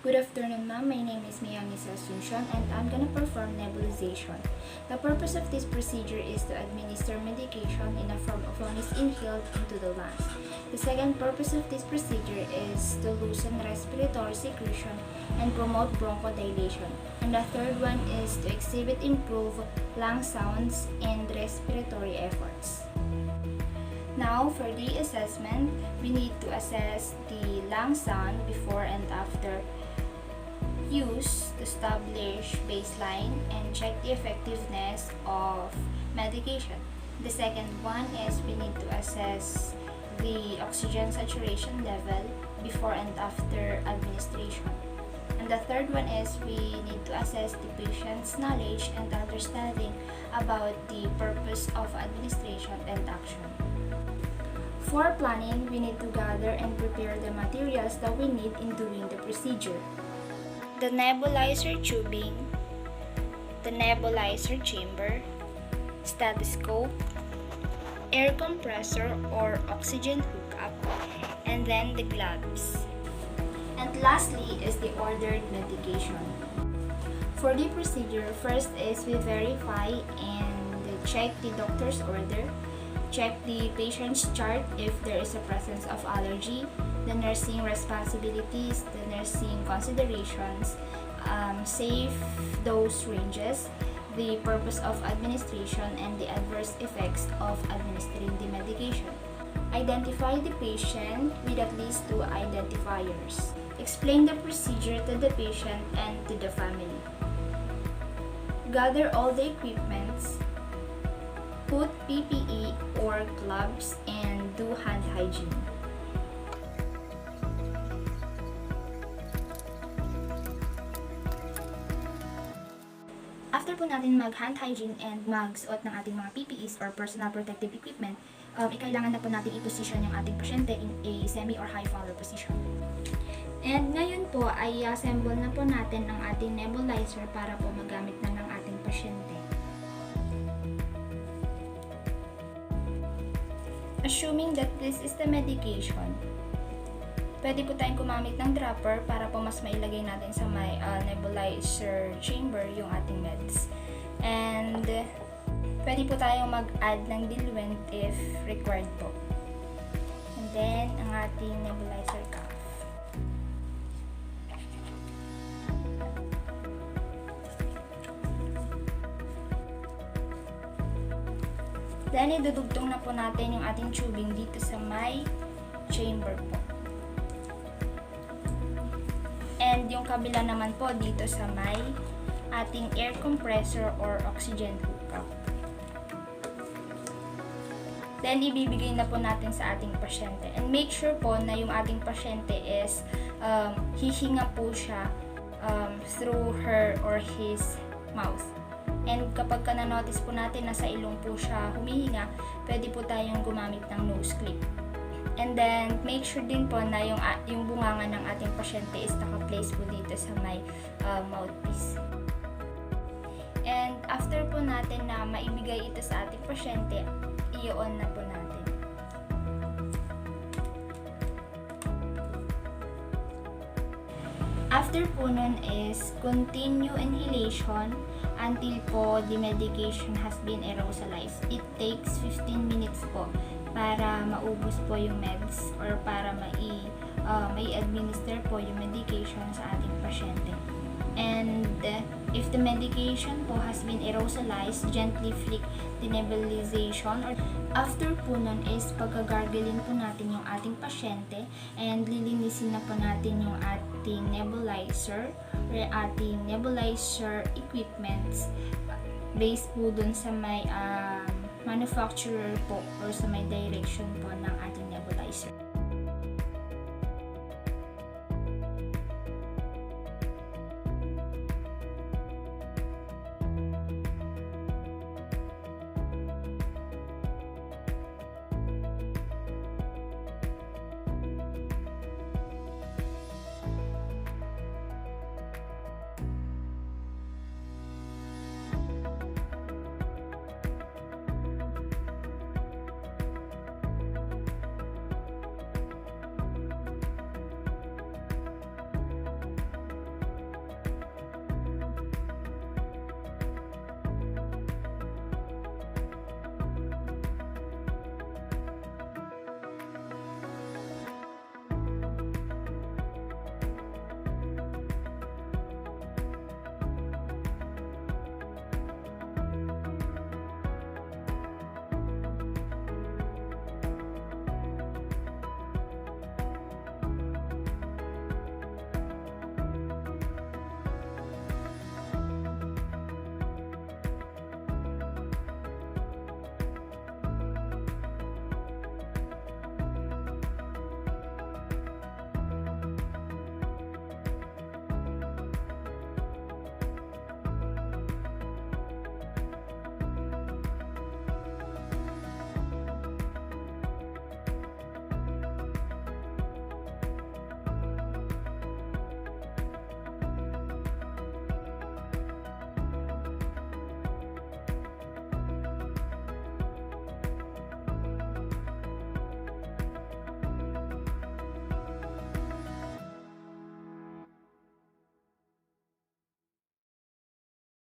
Good afternoon, ma'am. My name is Mianis Asuncion and I'm gonna perform nebulization. The purpose of this procedure is to administer medication in a form of is inhaled into the lungs. The second purpose of this procedure is to loosen respiratory secretion and promote bronchodilation. And the third one is to exhibit improved lung sounds and respiratory efforts. Now, for the assessment, we need to assess the lung sound before and after use to establish baseline and check the effectiveness of medication. The second one is we need to assess the oxygen saturation level before and after administration. And the third one is we need to assess the patient's knowledge and understanding about the purpose of administration and action. For planning, we need to gather and prepare the materials that we need in doing the procedure. The nebulizer tubing, the nebulizer chamber, stethoscope, air compressor or oxygen hookup, and then the gloves. And lastly is the ordered medication. For the procedure, first is we verify and check the doctor's order, check the patient's chart if there is a presence of allergy, the nursing responsibilities, the nursing considerations, safe dose ranges, the purpose of administration, and the adverse effects of administering the medication. Identify the patient with at least 2 identifiers. Explain the procedure to the patient and to the family. Gather all the equipments. Put PPE or gloves and do hand hygiene. After po natin mag-hand hygiene and magsuot ng ating mga PPEs or personal protective equipment, kailangan na po natin i-position yung ating pasyente in a semi or high fowler position. And ngayon po ay assemble na po natin ang ating nebulizer para po magamit na ng ating pasyente. Assuming that this is the medication, pwede po tayong gumamit ng dropper para po mas mailagay natin sa may nebulizer chamber yung ating meds. And pwede po tayong mag-add ng diluent if required po. And then, ang ating nebulizer cuff. Then, idudugtong na po natin yung ating tubing dito sa may chamber po. And yung kabila naman po dito sa may ating air compressor or oxygen hookup. Then, ibibigay na po natin sa ating pasyente. And make sure po na yung ating pasyente is hihinga po siya through her or his mouth. And kapag na-notice po natin na sa ilong po siya humihinga, pwede po tayong gumamit ng nose clip. And then, make sure din po na yung bunganga ng ating pasyente is naka-place po dito sa may mouthpiece. And after po natin na maibigay ito sa ating pasyente, i-on na po natin. After po nun is continue inhalation until po the medication has been aerosolized. It takes 15 minutes po para maubos po yung meds or para mai-administer po yung medication sa ating pasyente. And if the medication po has been aerosolized, gently flick the nebulization. Or after po nun is pagkagargalin po natin yung ating pasyente and lilinisin na po natin yung ating nebulizer or ating nebulizer equipments based po dun sa may manufacturer po or sa may direction po ng ating nebulizer.